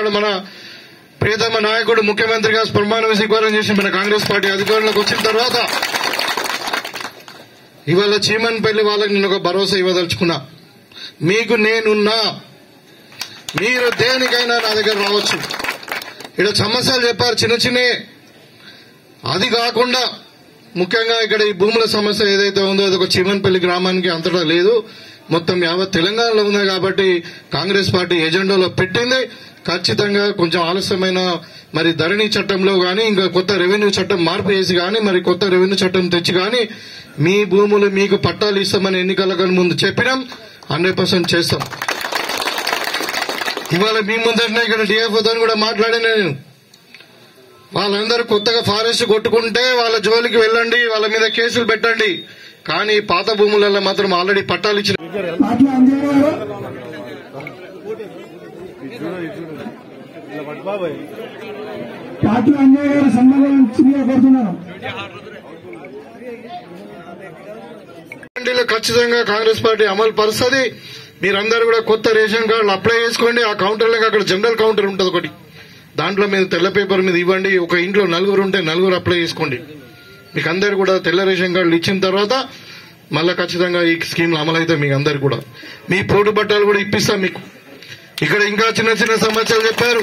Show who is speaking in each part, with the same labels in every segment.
Speaker 1: నాడు మన ప్రియతమ నాయకుడు ముఖ్యమంత్రిగా ప్రమాణ స్వీకారం చేసి మన కాంగ్రెస్ పార్టీ అధికారంలోకి వచ్చిన తర్వాత ఇవాళ చీమన్పల్లి వాళ్ళకి నేను ఒక భరోసా ఇవ్వదలుచుకున్నా. మీకు నేనున్నా, మీరు దేనికైనా నా దగ్గర రావచ్చు. ఇక్కడ సమస్యలు చెప్పారు చిన్న చిన్నే, అది కాకుండా ముఖ్యంగా ఇక్కడ ఈ భూముల సమస్య ఏదైతే ఉందో అది ఒక చీమన్పల్లి గ్రామానికి అంతటా లేదు, మొత్తం యావత్ తెలంగాణలో ఉంది. కాబట్టి కాంగ్రెస్ పార్టీ ఎజెండాలో పెట్టింది. ఖచ్చితంగా కొంచెం ఆలస్యమైన మరి ధరణి చట్టంలో గాని ఇంకా కొత్త రెవెన్యూ చట్టం మార్పు చేసి గాని మరి కొత్త రెవెన్యూ చట్టం తెచ్చి గాని మీ భూములు మీకు పట్టాలు ఇస్తామని ఎన్నికల ముందు చెప్పినాం. 100% చేస్తాం. ఇవాళ మీ ముందరనే ఇక్కడ డిఎఫ్ఓతో కూడా మాట్లాడిన నేను, వాళ్ళందరూ కొత్తగా ఫారెస్ట్ కొట్టుకుంటే వాళ్ళ జోలికి వెళ్ళండి, వాళ్ళ మీద కేసులు పెట్టండి. కానీ పాత భూములలో మాత్రం ఆల్రెడీ పట్టాలు ఇచ్చిన ఖచ్చితంగా కాంగ్రెస్ పార్టీ అమలు పరుస్తుంది. మీరందరూ కూడా కొత్త రేషన్ కార్డులు అప్లై చేసుకోండి. ఆ కౌంటర్లో అక్కడ జనరల్ కౌంటర్ ఉంటుంది ఒకటి, దాంట్లో మీరు తెల్ల పేపర్ మీద ఇవ్వండి. ఒక ఇంట్లో 4 ఉంటే 4 అప్లై చేసుకోండి. మీకు అందరు కూడా తెల్ల రేషన్ కార్డులు ఇచ్చిన తర్వాత మళ్ళా ఖచ్చితంగా ఈ స్కీమ్లు అమలైతే మీకు అందరు కూడా మీ పోటు బట్టాలు కూడా ఇప్పిస్తాం మీకు. ఇక్కడ ఇంకా చిన్న చిన్న సమస్యలు చెప్పారు.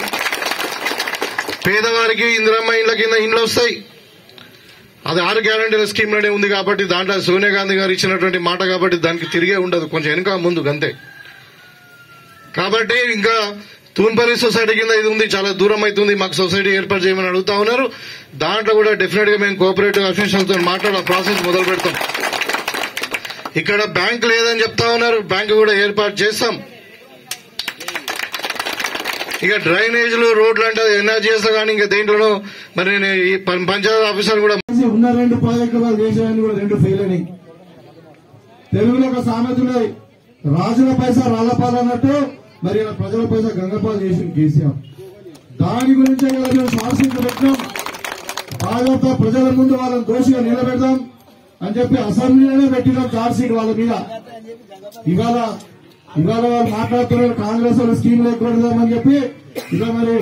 Speaker 1: పేదవారికి ఇందిరమ్మ ఇండ్ల కింద ఇండ్లు వస్తాయి, అది 6 గ్యారంటీల స్కీమ్ లోనే ఉంది. కాబట్టి దాంట్లో సోనియా గాంధీ గారు ఇచ్చినటువంటి మాట కాబట్టి దానికి తిరిగే ఉండదు, కొంచెం వెనుక ముందు అంతే. కాబట్టి ఇంకా తూన్పల్లి సొసైటీ కింద ఇది ఉంది, చాలా దూరం అవుతుంది, మాకు సొసైటీ ఏర్పాటు చేయమని అడుగుతా ఉన్నారు. దాంట్లో కూడా డెఫినెట్ గా మేము కోఆపరేటివ్ అఫీషియల్స్ తో మాట్లాడే ప్రాసెస్ మొదలు పెడతాం. ఇక్కడ బ్యాంక్ లేదని చెప్తా ఉన్నారు, బ్యాంకు కూడా ఏర్పాటు చేస్తాం. ఇక డ్రైనేజీలు రోడ్లు అంటే ఎన్ఆర్జీఎస్ కానీ ఇంకా దేంట్లోనూ మరి నేను ఈ పంచాయతీ ఆఫీసర్ కూడా
Speaker 2: ఉన్న 2 ప్రాజెక్టులు చేసేయని కూడా 2 ఫెయిల్ అని. తెలుగులో ఒక సామెత ఉన్నది, రాజుల పైసా రాళ్లపాలన్నట్టు మరి ప్రజల పైసా గంగపాలు చేసి కేసీఆర్. దాని గురించే మేము శాసనసభ పెట్టినాం. బాధ్యత ప్రజల ముందు వాళ్ళని దోషిగా నిలబెడదాం అని చెప్పి అసెంబ్లీలోనే పెట్టినాం చార్జ్ షీట్ వాళ్ళ మీద. ఇవాళ వాళ్ళు మాట్లాడుతున్నారు కాంగ్రెస్ వాళ్ళు స్కీమ్ లేకపోదామని చెప్పి ఇలా మరి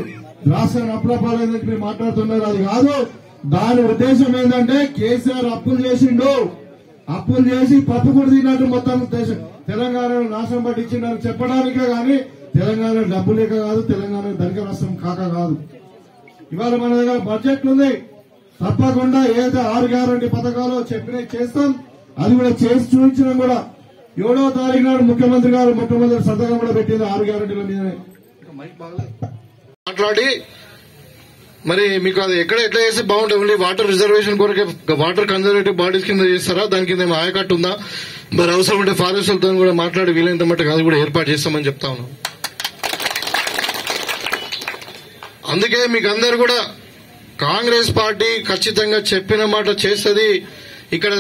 Speaker 2: రాష్ట్రాన్ని అప్పులపాలని చెప్పి మాట్లాడుతున్నారు. అది కాదు, దాని ఉద్దేశం ఏంటంటే కేసీఆర్ అప్పులు చేసిండు, అప్పులు చేసి పప్పు కూడా తిన్నట్టు మొత్తం తెలంగాణను నాశనం పట్టించిందని చెప్పడానికే గాని తెలంగాణ డబ్బు లేక కాదు, తెలంగాణ ధనిక రాష్ట్రం కాక కాదు. ఇవాళ మన దగ్గర బడ్జెట్ ఉంది, తప్పకుండా ఏదైతే 6 గ్యారంటీ పథకాలు చెప్పినవి చేస్తాం, అది కూడా చేసి చూపించడం కూడా 7వ తారీఖు నాడు ముఖ్యమంత్రి గారు మొట్టమొదటి సంతకం కూడా పెట్టింది 6 గ్యారంటీల మీదనే
Speaker 1: మాట్లాడి. మరి మీకు అది ఎట్లా చేస్తే బాగుంటుంది? వాటర్ రిజర్వేషన్ కొరకే వాటర్ కన్జర్వేటివ్ బాడీస్ కింద చేస్తారా, దాని కింద ఏమో ఆయకట్టు ఉందా? మరి అవసరం ఉంటే ఫారెస్ట్లతో కూడా మాట్లాడి వీలైనంత మట్టుకు అది కూడా ఏర్పాటు చేస్తామని చెప్తా ఉన్నాం. అందుకే మీకు అందరు కూడా కాంగ్రెస్ పార్టీ ఖచ్చితంగా చెప్పిన మాట చేస్తుంది. ఇక్కడ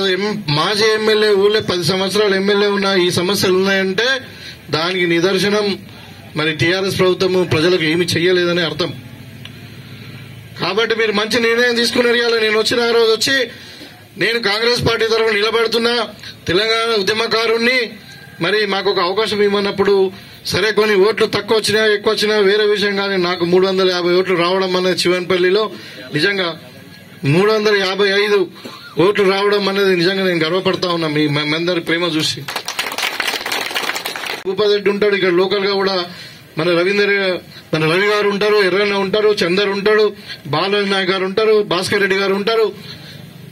Speaker 1: మాజీ ఎమ్మెల్యే ఊళ్ళో 10 సంవత్సరాలు ఎమ్మెల్యే ఉన్న ఈ సమస్యలు ఉన్నాయంటే దానికి నిదర్శనం మరి టీఆర్ఎస్ ప్రభుత్వము ప్రజలకు ఏమి చెయ్యలేదని అర్థం. కాబట్టి మీరు మంచి నిర్ణయం తీసుకున్నారు. ఇవాళ నేను వచ్చిన ఆ రోజు వచ్చి నేను కాంగ్రెస్ పార్టీ తరఫున నిలబడుతున్నా, తెలంగాణ ఉద్యమకారుణ్ణి, మరి మాకు ఒక అవకాశం ఇవ్వనప్పుడు సరే కొన్ని ఓట్లు తక్కువ వచ్చినా ఎక్కువ వచ్చినా వేరే విషయం, కానీ నాకు 350 ఓట్లు రావడం అనేది చివన్పల్లిలో నిజంగా 355 ఓట్లు రావడం అనేది నిజంగా నేను గర్వపడతా ఉన్నా మీ అందరి ప్రేమ చూసి. భూపతిరెడ్డి ఉంటాడు ఇక్కడ లోకల్ గా కూడా, మన రవి గారు ఉంటారు, ఎర్రన్న ఉంటారు, చందర్ ఉంటాడు, బాలరాజ్ నాయక్ గారు ఉంటారు, భాస్కర్ రెడ్డి గారు ఉంటారు.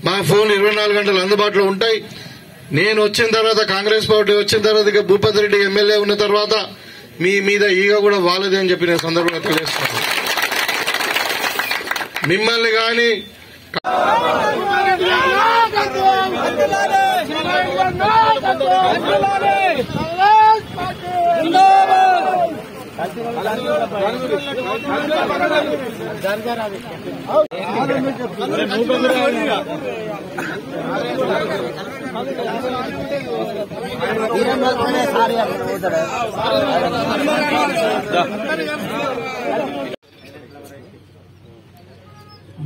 Speaker 1: మా ఫోన్ 24 గంటలు అందుబాటులో ఉంటాయి. నేను వచ్చిన తర్వాత కాంగ్రెస్ పార్టీ వచ్చిన తర్వాత ఇక భూపతిరెడ్డి ఎమ్మెల్యే ఉన్న తర్వాత మీ మీద ఈగ కూడా వాలదే అని చెప్పి నేను సందర్భంగా తెలియజేస్తాను. మిమ్మల్ని కానీ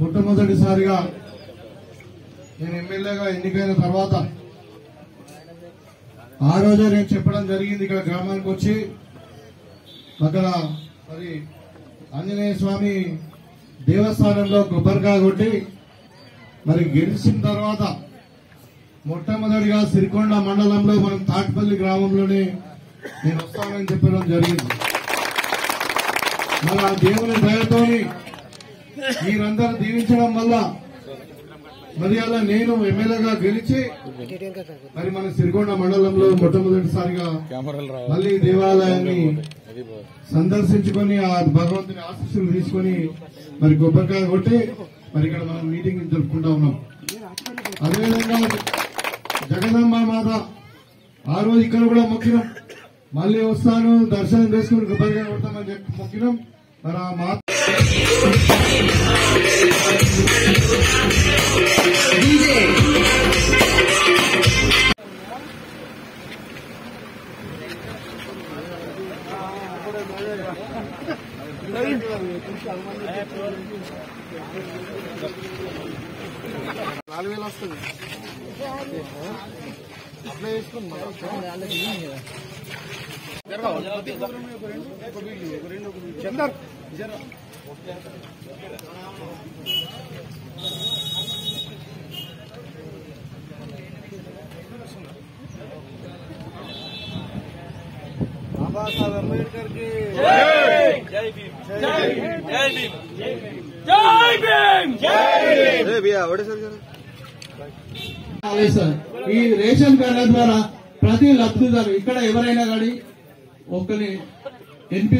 Speaker 2: మొట్టమొదటిసారిగా నేను ఎమ్మెల్యేగా ఎన్నికైన తర్వాత ఆ రోజే నేను చెప్పడం జరిగింది. ఇక్కడ గ్రామానికి వచ్చి అక్కడ మరి ఆంజనేయ స్వామి దేవస్థానంలో కొబ్బరికాయ కొట్టి మరి గెలిచిన తర్వాత మొట్టమొదటిగా సిరికొండ మండలంలో మనం తాటిపల్లి గ్రామంలోనే నేను వస్తానని చెప్పడం జరిగింది. మరి ఆ దేవుని దయతోని మీరందరూ దీవించడం వల్ల మరి అలా నేను ఎమ్మెల్యేగా గెలిచి మరి మన సిరికొండ మండలంలో మొట్టమొదటిసారిగా మళ్ళీ దేవాలయాన్ని సందర్శించుకొని ఆ భగవంతుని ఆశీస్సులు తీసుకొని మరి కొబ్బరికాయ కొట్టి మరి ఇక్కడ మనం మీటింగ్ జరుపుకుంటా ఉన్నాం. అదేవిధంగా జగదాంబ మాత ఆ రోజు ఇక్కడ కూడా మొక్కినాం, మళ్ళీ వస్తాను దర్శనం చేసుకుని కొబ్బరికాయ కొడతామని చెప్పి మొక్కినాం. మరి ఆ మాత వస్తుంది అప్లై చేసుకుని చందర్ बाबा साहब अम्बेडकर की जय भीम जय भीम जय भीम जय भीम जय भैया बड़े सर ఈ రేషన్ కార్డుల ద్వారా ప్రతి లబ్ధిదారు ఇక్కడ ఎవరైనా కానీ ఒక్కరి ఎన్పీ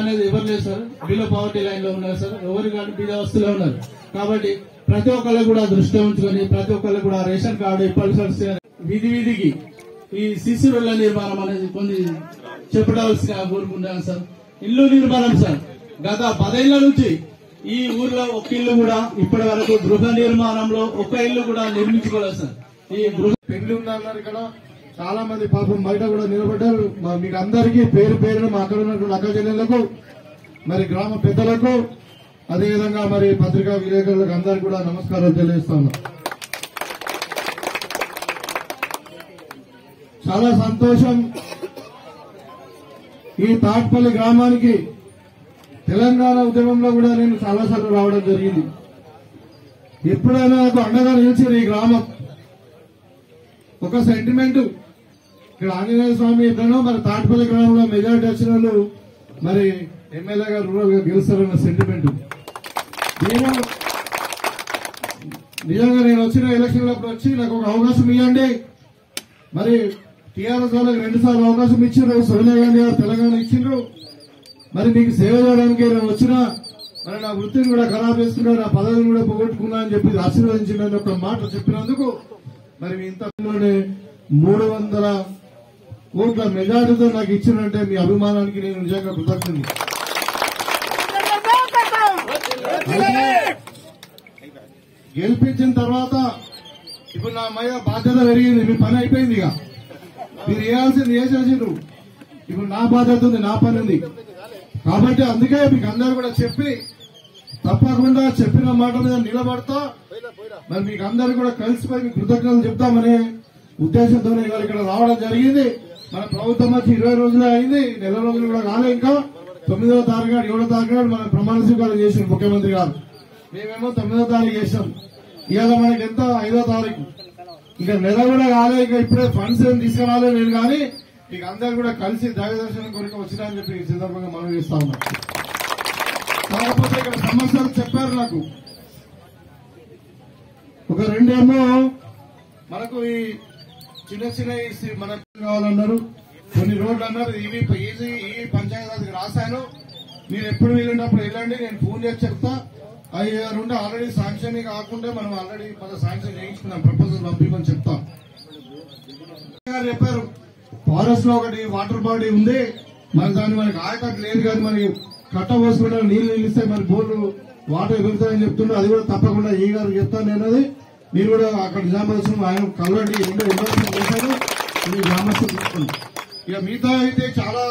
Speaker 2: అనేది ఎవరు లేదు సార్, బిలో పవర్టీ లైన్ లో ఉన్నారు సార్, ఎవరు కానీ బీద వస్తువులో ఉన్నారు. కాబట్టి ప్రతి ఒక్కళ్ళు కూడా దృష్టి ఉంచుకొని ప్రతి ఒక్కళ్ళు కూడా రేషన్ కార్డు ఇప్పటిసరి వీధి వీధికి ఈ సిసి రోడ్ల నిర్మాణం అనేది కొన్ని చెప్పవలసిన కోరుకుంటాను సార్. ఇల్లు నిర్మాణం సార్, గత 10 ఏళ్ల నుంచి ఈ ఊర్లో ఒక్క ఇల్లు కూడా ఇప్పటి వరకు గృహ నిర్మాణంలో ఒక్క ఇల్లు కూడా నిర్మించుకోలేదు సార్. ఈ గృహ పెళ్లి ఉందన్నారు ఇక్కడ చాలా మంది పాపం బయట కూడా నిలబడ్డారు. మీకు అందరికీ పేరు పేరును మా అక్కడ ఉన్నటువంటి అక్క చెల్లెళ్లకు మరి గ్రామ పెద్దలకు అదేవిధంగా మరి పత్రికా విలేకరులకు అందరికీ కూడా నమస్కారాలు తెలియజేస్తా ఉన్నా. చాలా సంతోషం. ఈ తాట్పల్లి గ్రామానికి తెలంగాణ ఉద్యమంలో కూడా నేను చాలాసార్లు రావడం జరిగింది. ఎప్పుడైనా నాకు అండగా నిలిచారు ఈ గ్రామం. ఒక సెంటిమెంట్ ఇక్కడ ఆంజనేయ స్వామి ఎట్లనో మరి తాట్పల్లి గ్రామంలో మెజారిటీ వచ్చిన వాళ్ళు మరి ఎమ్మెల్యేగా రూరల్ గా గెలుస్తారన్న సెంటిమెంట్. నిజంగా నేను వచ్చిన ఎలక్షన్లప్పుడు వచ్చి నాకు ఒక అవకాశం ఇవ్వండి, మరి టీఆర్ఎస్ వాళ్ళకి 2 సార్లు అవకాశం ఇచ్చిండ్రు, సోనియా గాంధీ గారు తెలంగాణ ఇచ్చిండ్రు. మరి మీకు సేవ చేయడానికి నేను వచ్చినా మరి నా వృత్తిని కూడా ఖరాబ్ చేసుకున్నా, నా పదవిని కూడా పోగొట్టుకున్నా అని చెప్పి ఆశీర్వదించిన ఒక మాట చెప్పినందుకు మరి ఇంత 300 ఓట్ల మెజార్టీతో నాకు ఇచ్చినంటే మీ అభిమానానికి నేను నిజంగా కృతజ్ఞుని. గెలిపించిన తర్వాత ఇప్పుడు నా మయ బాధ్యత పెరిగింది, మీ పని అయిపోయింది. ఇక మీరు వేయాల్సింది వేసేసిండ్రు, ఇప్పుడు నా బాధ్యత ఉంది, నా పని ఉంది. కాబట్టి అందుకే మీకు అందరూ కూడా చెప్పి తప్పకుండా చెప్పిన మాట మీద నిలబడతా మరి మీకు అందరూ కూడా కలిసిపోయి మీకు కృతజ్ఞతలు చెప్తామనే ఉద్దేశంతోనే ఇవాళ ఇక్కడ రావడం జరిగింది. మన ప్రభుత్వం వచ్చి 20 రోజులే అయింది, నెల రోజులు కూడా కాలే. ఇంకా 9వ తారీఖు 7వ తారీఖు మనం ప్రమాణ స్వీకారం చేసిన ముఖ్యమంత్రి గారు, మేమేమో 9వ తారీఖు చేసాం. ఇవాళ మనకి ఎంత 5వ తారీఖు, ఇంకా నెల కూడా కాలే. ఇంకా ఇప్పుడే ఫండ్స్ ఏం తీసుకురాలే నేను, కానీ ఇక అందరూ కూడా కలిసి దైవ దర్శనం కొరకు వచ్చినా అని చెప్పి ఈ సందర్భంగా మనం చేస్తా ఉన్నాం. కాకపోతే ఇక్కడ సమస్యలు చెప్పారు నాకు. ఒక 2 ఏమో మనకు ఈ చిన్న చిన్న మనకు కావాలన్నారు, కొన్ని రోడ్లు అన్నారు. ఇవి ఈజీ ఈ పంచాయతీరాజ్కి రాశాను, మీరు ఎప్పుడు వెళ్ళినప్పుడు వెళ్ళండి, నేను ఫోన్ చేసి చెప్తా. అవి ఉంటే ఆల్రెడీ శాంక్షన్ కాకుండా మనం ఆల్రెడీ మన శాంక్షన్ చేయించుకున్నాం, ప్రపోజల్ పంపించమని చెప్తాం. చెప్పారు ఫారెస్ట్ లో ఒకటి వాటర్ బాడీ ఉంది, మరి దాన్ని మనకి ఆయకట్టు లేదు, కానీ మనకి కట్ట పోసుకుంటే నీళ్లు నిలిస్తే మరి బోర్లు వాటర్ ఎగురుతాయని చెప్తుండే. అది కూడా తప్పకుండా ఈ గారు చెప్తాను నేను. అది మీరు కూడా అక్కడ నిజామాబాద్ ఆయన కల్వటి ఇన్వెస్ట్మెంట్ చేశారు, మీరు గ్రామస్తులు తీసుకోండి. ఇక మిగతా అయితే చాలా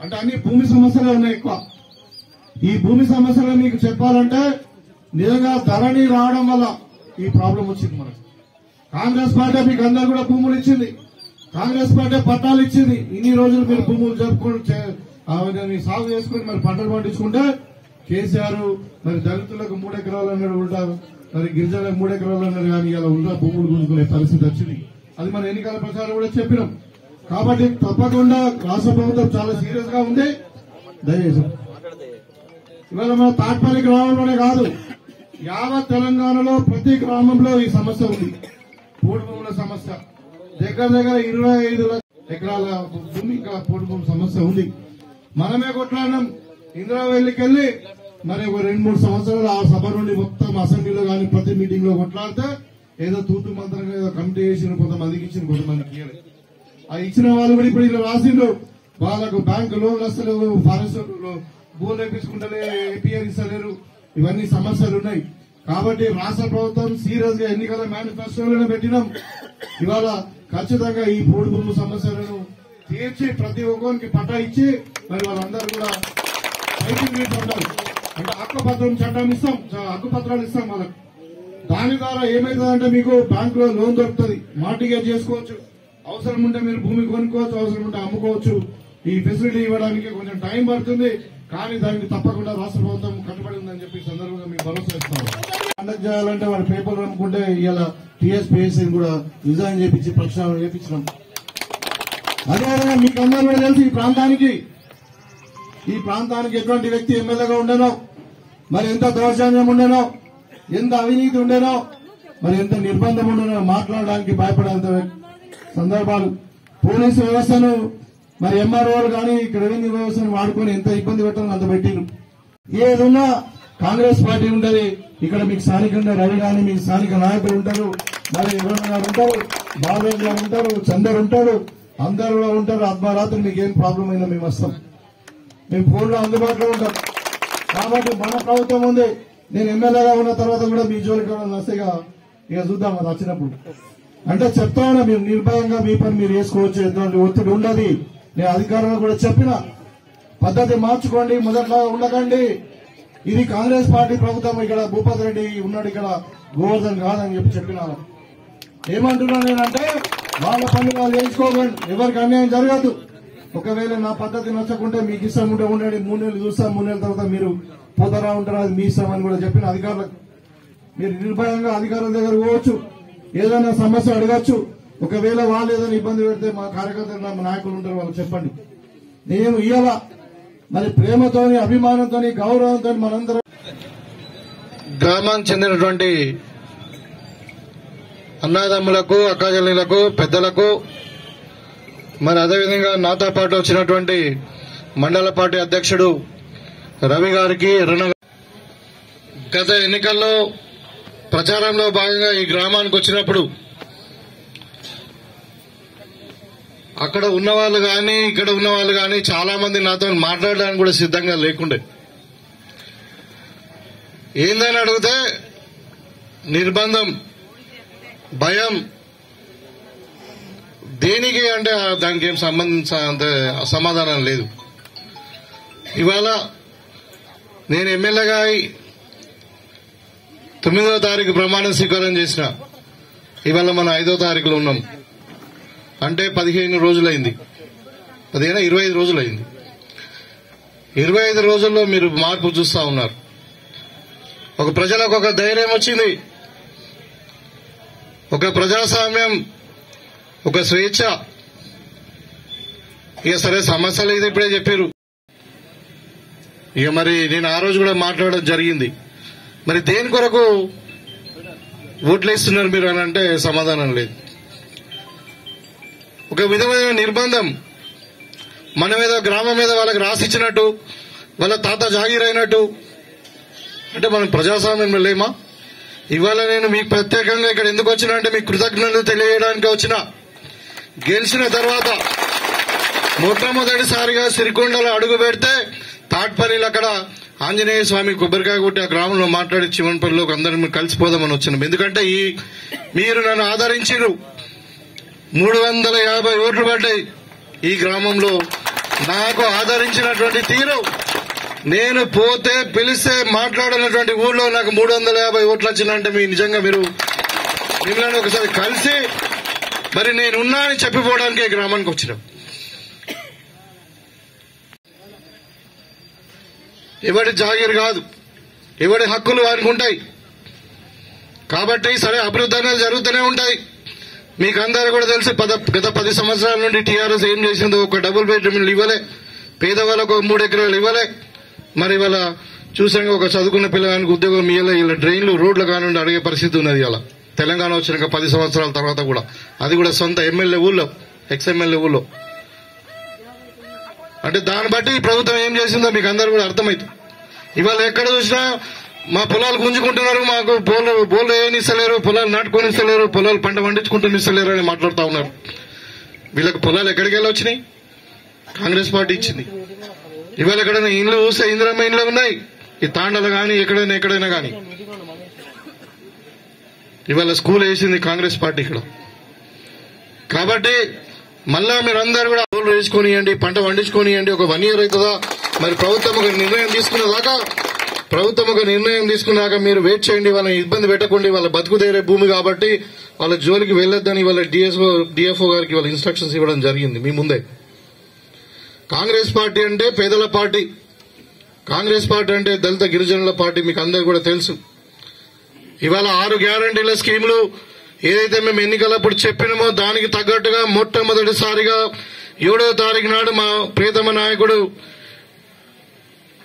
Speaker 2: అంటే అన్ని భూమి సమస్యలే ఉన్నాయి ఎక్కువ. ఈ భూమి సమస్యలు మీకు చెప్పాలంటే నిజంగా ధరణి రావడం వల్ల ఈ ప్రాబ్లం వచ్చింది మనకు. కాంగ్రెస్ పార్టీ మీకు అందరూ కూడా భూములు ఇచ్చింది, కాంగ్రెస్ పార్టీ పట్టాలు ఇచ్చింది. ఇన్ని రోజులు మీరు భూములు ఆమె సాగు చేసుకుని మరి పంటలు పండించుకుంటే కేసీఆర్ మరి దళితులకు 3 ఎకరాలు అన్నాడు ఉంటారు, మరి గిరిజనులకు 3 ఎకరాలు అన్నారు, కానీ ఇలా ఉన్న భూములు గుంజుకునే పరిస్థితి వచ్చింది. అది మన ఎన్నికల ప్రచారం కూడా చెప్పినాం. కాబట్టి తప్పకుండా రాష్ట్ర ప్రభుత్వం చాలా సీరియస్ గా ఉంది. దయచేసి ఇవాళ మన తాట్పల్లి గ్రామంలోనే కాదు, యావత్ తెలంగాణలో ప్రతి గ్రామంలో ఈ సమస్య ఉంది. పోడు భూముల సమస్య దగ్గర 25 ఎకరాల భూమి ఇంకా పోడు భూమి సమస్య ఉంది. మనమే కొట్లాడినాం. ఇంద్రావెల్లికెళ్లి మరి ఒక 2-3 సంవత్సరాలు ఆ సభ నుండి మొత్తం అసెంబ్లీలో కానీ ప్రతి మీటింగ్ లో కొట్లాడితే ఏదో తూతు మంత్రంగా ఏదో కమిటీ చేసిన, కొంతమందికి ఇచ్చిన, కొంతమందికి ఇవ్వలేదు. ఆ ఇచ్చిన వాళ్ళు కూడా ఇప్పుడు ఇలా రాసిండ్రు, వాళ్ళకు బ్యాంకు లోన్లు వస్తలేవు, ఫారెస్ట్ భూములు వేపించుకుంటలే, ఏపీఆర్ ఇస్తలేరు. ఇవన్నీ సమస్యలు ఉన్నాయి. కాబట్టి రాష్ట్ర ప్రభుత్వం సీరియస్ గా ఎన్నికల మేనిఫెస్టోలోనే పెట్టినాం. ఇవాళ ఖచ్చితంగా ఈ పోడు భూమి సమస్యలను తీర్చి ప్రతి ఒక్కరికి పట్టా ఇచ్చి మరి వాళ్ళందరూ కూడా సైకిల్ పొందాలి. అంటే హక్కుపత్రం చట్టం ఇస్తాం, హక్కుపత్రాలు ఇస్తాం వాళ్ళకు. దాని ద్వారా ఏమైతుందంటే మీకు బ్యాంకులో లోన్ దొరుకుతుంది, మార్టిగేజ్ చేసుకోవచ్చు, అవసరం ఉంటే మీరు భూమి కొనుక్కోవచ్చు, అవసరం ఉంటే అమ్ముకోవచ్చు. ఈ ఫెసిలిటీ ఇవ్వడానికి కొంచెం టైం పడుతుంది, కానీ దానికి తప్పకుండా రాష్ట్ర ప్రభుత్వం కట్టుబడి ఉందని చెప్పి సందర్భంగా మీకు భరోసా ఇస్తాం. కండక్ట్ చేయాలంటే వాళ్ళ పేపర్లు అనుకుంటే ఇవాళ టీఎస్పీఎస్సీ కూడా రిజైన్ చేపించి ప్రక్షాళన చేపించినాం. అదేవిధంగా మీకు అందరూ కూడా తెలుసు ఈ ప్రాంతానికి ఎటువంటి వ్యక్తి ఎమ్మెల్యేగా ఉండేనో, మరి ఎంత దౌర్జన్యం ఉండేనో, ఎంత అవినీతి ఉండేనో, మరి ఎంత నిర్బంధం ఉండేనో మాట్లాడడానికి భయపడేంత సందర్భాలు. పోలీసు వ్యవస్థను మరి ఎంఆర్ఓలు కానీ ఇక్కడ రెవెన్యూ వ్యవస్థను వాడుకొని ఎంత ఇబ్బంది పెట్టాలని అంత పెట్టిరు. ఏదున్నా కాంగ్రెస్ పార్టీ ఉంటది. ఇక్కడ మీకు స్థానికంగా రవి కానీ మీకు స్థానిక నాయకులు ఉంటారు, మరి ఎవరైనా గారు ఉంటారు, బాబేజ్ గారు ఉంటారు, చందర్ ఉంటాడు, అందరూ కూడా ఉంటారు. అర్ధరాత్రి మీకు ఏం ప్రాబ్లం అయినా మేము వస్తాం, మేము ఫోన్లో అందుబాటులో ఉంటాం. కాబట్టి మన ప్రభుత్వం ఉంది. నేను ఎమ్మెల్యేగా ఉన్న తర్వాత కూడా మీ జోలికి వస్తేగా ఇక చూద్దాం అది వచ్చినప్పుడు. అంటే చెప్తా ఉన్నా, మీరు నిర్భయంగా మీ పని మీరు వేసుకోవచ్చు, ఎటువంటి ఒత్తిడి ఉండదు. నేను అధికారులకు కూడా చెప్పిన పద్ధతి మార్చుకోండి, మొదట్లో ఉండకండి. ఇది కాంగ్రెస్ పార్టీ ప్రభుత్వం, ఇక్కడ భూపతి రెడ్డి ఉన్నాడు, ఇక్కడ గోవర్ధన్ కాదని చెప్పిన ఏమంటున్నా నేనంటే వాళ్ళ పని వాళ్ళు వేయించుకోకండి, ఎవరికి అన్యాయం జరగదు. ఒకవేళ నా పద్ధతి నచ్చకుంటే మీకు ఇష్టం ఉంటే ఉండండి, 3 నెలలు చూస్తాం, 3 నెలల తర్వాత మీరు పోతారా ఉంటారా, అది మీ ఇష్టం అని కూడా చెప్పిన అధికారులకు. మీరు నిర్భయంగా అధికారుల దగ్గర పోవచ్చు, ఏదైనా సమస్య అడగచ్చు. ఒకవేళ వాళ్ళు ఏదైనా ఇబ్బంది పెడితే మా కార్యకర్తలు మా నాయకులు ఉంటారు, వాళ్ళు చెప్పండి. నేను ఇయ్యాల మరి ప్రేమతోని, అభిమానంతోని, గౌరవంతో మనందరం
Speaker 1: గ్రామానికి చెందినటువంటి అన్నదమ్ములకు, అక్కచెల్లెలకు, పెద్దలకు, మరి అదేవిధంగా నాతో పాటు వచ్చినటువంటి మండల పార్టీ అధ్యక్షుడు రవి గారికి, గత ఎన్నికల్లో ప్రచారంలో భాగంగా ఈ గ్రామానికి వచ్చినప్పుడు అక్కడ ఉన్నవాళ్ళు కానీ ఇక్కడ ఉన్నవాళ్ళు కానీ చాలా మంది నాతో మాట్లాడడానికి కూడా సిద్ధంగా లేకుండే. ఏందని అడిగితే నిర్బంధం, భయం, దేనికి అంటే దానికి ఏం సమాధానం లేదు. ఇవాళ నేను ఎమ్మెల్యేగా 9వ తారీఖు ప్రమాణ స్వీకారం చేసిన, ఇవాళ మనం 5వ తారీఖులో ఉన్నాం. అంటే 15 రోజులైంది, 25 రోజులైంది. 25 రోజుల్లో మీరు మార్పు చూస్తా ఉన్నారు. ఒక ప్రజలకు ఒక ధైర్యం వచ్చింది, ఒక ప్రజాస్వామ్యం, ఒక స్వేచ్ఛ. ఇక సరే సమస్యలు ఇది ఇప్పుడే చెప్పారు. ఇక మరి నేను ఆ రోజు కూడా మాట్లాడడం జరిగింది. మరి దేని కొరకు ఓట్లు వేస్తున్నారు మీరు అని అంటే సమాధానం లేదు. ఒక విధమైన నిర్బంధం, మన మీద గ్రామం మీద వాళ్ళకి రాసిచ్చినట్టు, వాళ్ళ తాత జాగీర్ అయినట్టు. అంటే మనం ప్రజాస్వామ్యంలో లేమా? ఇవాళ నేను మీకు ప్రత్యేకంగా ఇక్కడ ఎందుకు వచ్చినా అంటే మీకు కృతజ్ఞతలు తెలియజేయడానికి వచ్చిన. గెలిచిన తర్వాత మొట్టమొదటిసారిగా సిరికొండలో అడుగు పెడితే తాట్పల్లిలో అక్కడ ఆంజనేయ స్వామి కొబ్బరికాయ కొట్టి ఆ గ్రామంలో మాట్లాడి చివన్పల్లిలోకి అందరం కలిసిపోదామని వచ్చినాం. ఎందుకంటే మీరు నన్ను ఆదరించారు. 350 ఓట్లు పడ్డాయి ఈ గ్రామంలో. నాకు ఆదరించినటువంటి తీరు, నేను పోతే పిలిస్తే మాట్లాడినటువంటి ఊళ్ళో నాకు 350 ఓట్లు వచ్చిందంటే మీ నిజంగా మీరు మిమ్మల్ని ఒకసారి కలిసి మరి నేనున్నా అని చెప్పిపోవడానికి ఈ గ్రామానికి వచ్చినాం. ఎవడి జాగీర్ కాదు, ఎవడి హక్కులు వారికి ఉంటాయి. కాబట్టి సరే అభివృద్ధి అనేది జరుగుతూనే ఉంటాయి. మీకు అందరూ కూడా తెలిసి గత 10 సంవత్సరాల నుండి టీఆర్ఎస్ ఏం చేసిందో, ఒక డబుల్ బెడ్రూమ్లు ఇవ్వలే, పేదవాళ్ళకు 3 ఎకరాలు ఇవ్వలే. మరి ఇవాళ చూసాక ఒక చదువుకున్న పిల్లగానికి ఉద్యోగం ఇవ్వలే. ఇలా డ్రైన్లు రోడ్లు కానివ్వండి అడిగే పరిస్థితి ఉన్నది. ఇలా తెలంగాణ వచ్చినాక 10 సంవత్సరాల తర్వాత కూడా, అది కూడా సొంత ఎమ్మెల్యే ఊళ్ళో, ఎక్స్ఎమ్మెల్యే ఊళ్ళో. అంటే దాన్ని బట్టి ఈ ప్రభుత్వం ఏం చేసిందో మీకు అందరూ కూడా అర్థమైంది. ఇవాళ ఎక్కడ చూసినా మా పొలాలు గుంజుకుంటున్నారు, మాకు బోర్లు వేయనిస్తలేరు, పొలాలు నాటుకొని ఇస్తలేరు, పొలాలు పంట పండించుకుంటూ ఇస్తలేరు అని మాట్లాడుతూ ఉన్నారు. వీళ్ళకి పొలాలు ఎక్కడికి వెళ్ళి వచ్చినాయి? కాంగ్రెస్ పార్టీ ఇచ్చింది. ఇవాళ ఎక్కడైనా ఇండ్లు చూస్తే ఇందిరమ్మ ఇండ్లు ఉన్నాయి, ఈ తాండలు కానీ ఎక్కడైనా కానీ. ఇవాళ స్కూల్ వేసింది కాంగ్రెస్ పార్టీ ఇక్కడ. కాబట్టి మళ్ళా మీరందరూ కూడా బోర్లు వేసుకొనియండి, పంట పండించుకొనియండి. ఒక 1 year అవుతుందా? మరి ప్రభుత్వం ఒక నిర్ణయం తీసుకున్నాక మీరు వెయిట్ చేయండి. వాళ్ళని ఇబ్బంది పెట్టకండి. వాళ్ళ బతుకుదేరే భూమి కాబట్టి వాళ్ళ జోలికి వెళ్లొద్దని వాళ్ళ డిఎఫ్ఓ గారికి వాళ్ళ ఇన్స్ట్రక్షన్స్ ఇవ్వడం జరిగింది మీ ముందే. కాంగ్రెస్ పార్టీ అంటే పేదల పార్టీ, కాంగ్రెస్ పార్టీ అంటే దళిత గిరిజనుల పార్టీ, మీకు అందరికీ కూడా తెలుసు. ఇవాళ 6 గ్యారంటీల స్కీములు ఏదైతే మేము ఎన్నికలప్పుడు చెప్పినామో దానికి తగ్గట్టుగా మొట్టమొదటిసారిగా 7వ తారీఖు నాడు మా ప్రియతమ నాయకుడు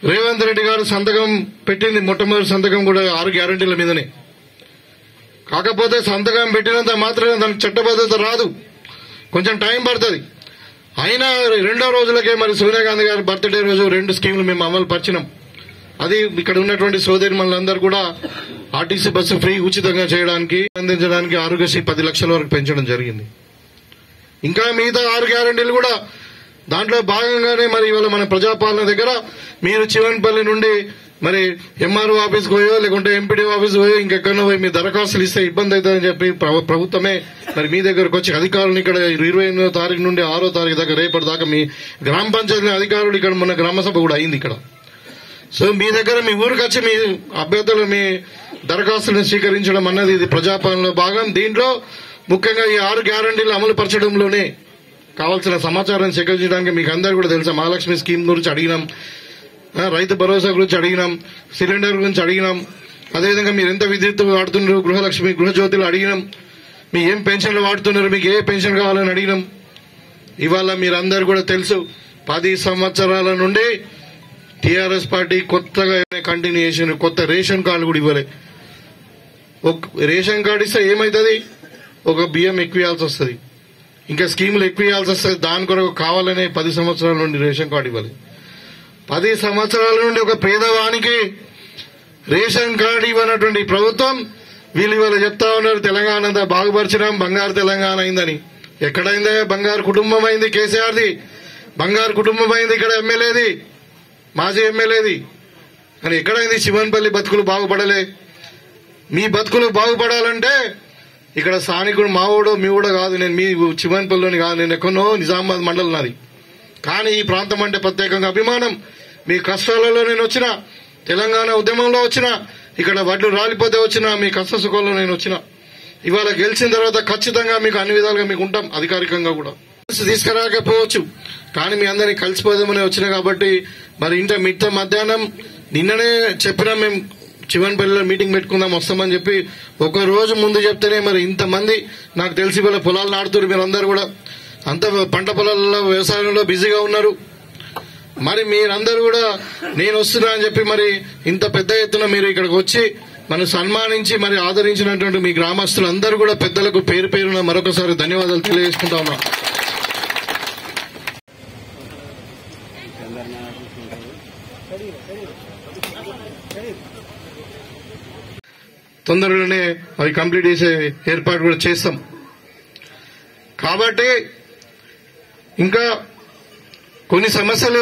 Speaker 1: రేవంత్ రెడ్డి గారు సంతకం పెట్టింది. మొట్టమొదటి సంతకం కూడా 6 గ్యారంటీల మీదనే. కాకపోతే సంతకం పెట్టినంత మాత్రమే దానికి చట్టబద్ధత రాదు, కొంచెం టైం పడుతుంది. అయినా 2వ రోజులకే మరి సోనియా గాంధీ గారి బర్త్డే రోజు 2 స్కీములు మేము అమలు పరిచినాం. అది ఇక్కడ ఉన్నటువంటి సోదరి మనందరూ కూడా ఆర్టీసీ బస్సు ఫ్రీ ఉచితంగా చేయడానికి, అందించడానికి ఆరోగ్యశ్రీ 10 లక్షల వరకు పెంచడం జరిగింది. ఇంకా మిగతా 6 గ్యారంటీలు కూడా దాంట్లో భాగంగానే మరి ఇవాళ మన ప్రజాపాలన దగ్గర మీరు చివన్పల్లి నుండి మరి ఎంఆర్ఓ ఆఫీస్కి పోయో లేకుంటే ఎంపీడీ ఆఫీస్ పోయో ఇంకెక్కడో పోయి మీ దరఖాస్తులు ఇస్తే ఇబ్బంది అవుతుందని చెప్పి ప్రభుత్వమే మరి మీ దగ్గరకు వచ్చి అధికారులు ఇక్కడ 28వ తారీఖు నుండి 6వ తారీఖు దాకా రేపటి దాకా మీ గ్రామ పంచాయతీ అధికారులు ఇక్కడ మొన్న గ్రామసభ కూడా అయింది ఇక్కడ. సో మీ దగ్గర మీ ఊరికి వచ్చి మీ అభ్యర్థులు మీ దరఖాస్తులను స్వీకరించడం అన్నది ఇది ప్రజాపాలనలో భాగం. దీంట్లో ముఖ్యంగా ఈ 6 గ్యారంటీలు అమలు పరచడంలోనే కావాల్సిన సమాచారం సేకరించడానికి మీకు అందరూ కూడా తెలుసా. మహాలక్ష్మి స్కీమ్ గురించి అడిగినాం, రైతు భరోసా గురించి అడిగినాం, సిలిండర్ గురించి అడిగినాం, అదేవిధంగా మీరు ఎంత విద్యుత్ వాడుతున్నారు, గృహలక్ష్మి గృహజ్యోతులు అడిగినాం, మీ ఏం పెన్షన్లు వాడుతున్నారు, మీకు ఏ పెన్షన్ కావాలని అడిగినాం. ఇవాళ మీరందరూ కూడా తెలుసు 10 సంవత్సరాల నుండి టీఆర్ఎస్ పార్టీ కొత్తగా కంటిన్యూ చేసిన కొత్త రేషన్ కార్డు కూడా ఇవ్వలే. రేషన్ కార్డు ఇస్తే ఏమవుతుంది? ఒక బియ్యం ఎక్కువ ఇవ్వాల్సి వస్తుంది, ఇంకా స్కీములు ఎక్కువ ఇవ్వాల్సి వస్తుంది. దాని కొరకు కావాలనే 10 సంవత్సరాల నుండి రేషన్ కార్డు ఇవ్వాలి. 10 సంవత్సరాల నుండి ఒక పేదవానికి రేషన్ కార్డు ఇవ్వనటువంటి ప్రభుత్వం వీళ్ళు ఇవాళ చెప్తా ఉన్నారు తెలంగాణ అంతా బాగుపరిచినాం, బంగారు తెలంగాణ అయిందని. ఎక్కడైందే? బంగారు కుటుంబం అయింది కేసీఆర్ది, బంగారు కుటుంబం అయింది ఇక్కడ ఎమ్మెల్యేది, మాజీ ఎమ్మెల్యేది. కానీ ఎక్కడైంది? శివన్పల్లి బతుకులు బాగుపడలే. మీ బతుకులు బాగుపడాలంటే ఇక్కడ స్థానికుడు మావోడో మీవోడో కాదు, నేను మీ శివన్పల్లిలోని కాదు, నేను ఎక్కడో నిజామాబాద్ మండలం నాది. కానీ ఈ ప్రాంతం అంటే ప్రత్యేకంగా అభిమానం. మీ కష్టాలలో నేను వచ్చిన, తెలంగాణ ఉద్యమంలో వచ్చిన, ఇక్కడ వడ్లు రాలిపోతే వచ్చిన, మీ కష్ట సుఖంలో నేను వచ్చిన. ఇవాళ గెలిచిన తర్వాత ఖచ్చితంగా మీకు అన్ని విధాలుగా మీకు ఉంటాం, అధికారికంగా కూడా తీసుకురాకపోవచ్చు. కానీ మీ అందరినీ కలిసిపోదామని వచ్చినా కాబట్టి మరి మిట్ట మధ్యాహ్నం నిన్ననే చెప్పినా మేము చివన్పల్లిలో మీటింగ్ పెట్టుకుందాం వస్తామని చెప్పి ఒక రోజు ముందు చెప్తేనే మరి ఇంతమంది నాకు తెలిసి వీళ్ళ పొలాలు నాటుతారు. మీరు అందరూ కూడా అంత పంట పొలాలలో వ్యవసాయంలో బిజీగా ఉన్నారు. మరి మీరందరూ కూడా నేను వస్తున్నా అని చెప్పి మరి ఇంత పెద్ద ఎత్తున మీరు ఇక్కడికి వచ్చి మనం సన్మానించి మరి ఆదరించినటువంటి మీ గ్రామస్తులందరూ కూడా పెద్దలకు పేరు పేరున మరొకసారి ధన్యవాదాలు తెలియజేసుకుంటా ఉన్నా. తొందరలోనే అవి కంప్లీట్ చేసే ఏర్పాటు కూడా చేస్తాం. కాబట్టి ఇంకా కొన్ని సమస్యలు